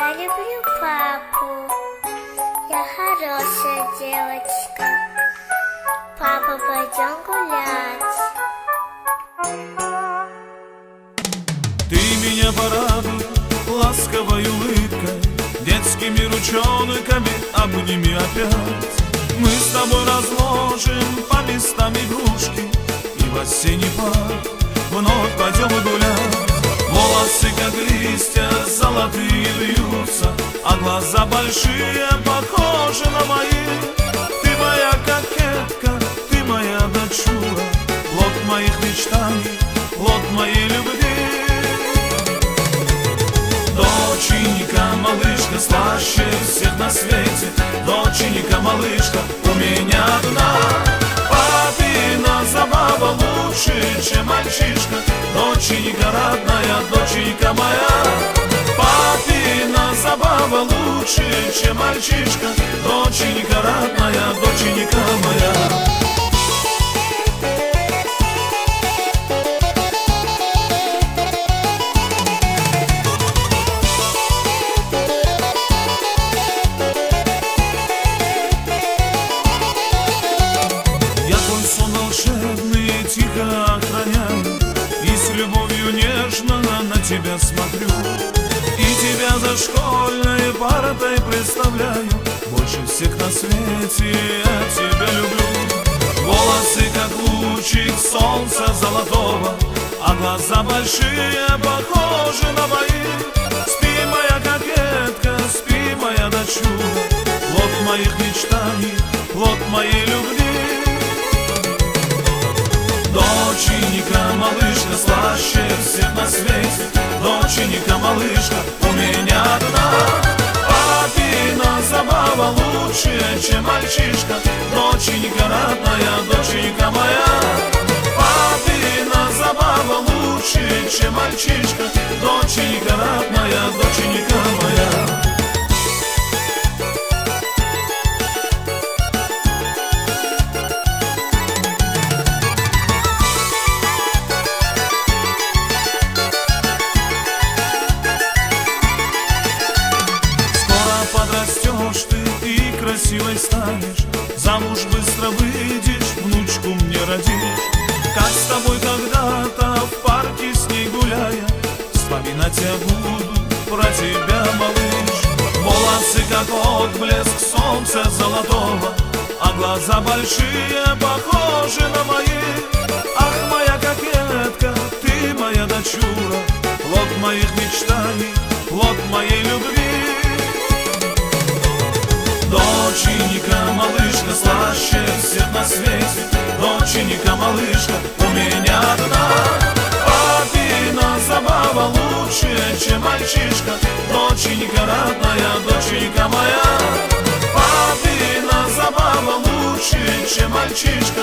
Я люблю папу. Я хорошая девочка. Папа, пойдем гулять. Ты меня порадуй ласковой улыбкой, детскими ручонками обними опять. Мы с тобой разложим по местам игрушки, и в осенний парк вновь пойдем гулять. Волосы, как листья, золотые вьются, а глаза большие, похожи на мои. Ты моя кокетка, ты моя дочура, плод моих мечтаний, плод моей любви. Доченька, малышка, слаще всех на свете. Доченька, малышка, у меня одна. Папина забава лучше, чем мальчишка. Доченька родная, доченька моя. Папина забава лучше, чем мальчишка. Доченька родная, доченька моя. Волшебный тихо охраняю, и с любовью нежно на тебя смотрю, и тебя за школьной партой представляю. Больше всех на свете я тебя люблю. Волосы, как лучик солнца золотого, а глаза большие, похожи на мои. Спи, моя кокетка, спи, моя дочура, плод моих мечтаний, плод моей любви. Доченька, малышка, слаще всех на свете. Доченька, малышка, у меня одна. Папина забава лучше, чем мальчишка. Доченька родная, доченька моя. Папина забава лучше, чем мальчишка. Доченька родная, доченька моя. Подрастешь ты и красивой станешь, замуж быстро выйдешь, внучку мне родишь. Как с тобой когда-то в парке с ней гуляя, вспоминать я буду про тебя, малыш. Волосы, как отблеск солнца золотого, а глаза большие, похожи на мои. Ах, моя кокетка, ты моя дочура, плод моих мечтаний, плод моей любви. Доченька, малышка, слаще всех на свете. Доченька, малышка, у меня одна. Папина забава лучше, чем мальчишка. Доченька родная, доченька моя. Папина забава лучше, чем мальчишка.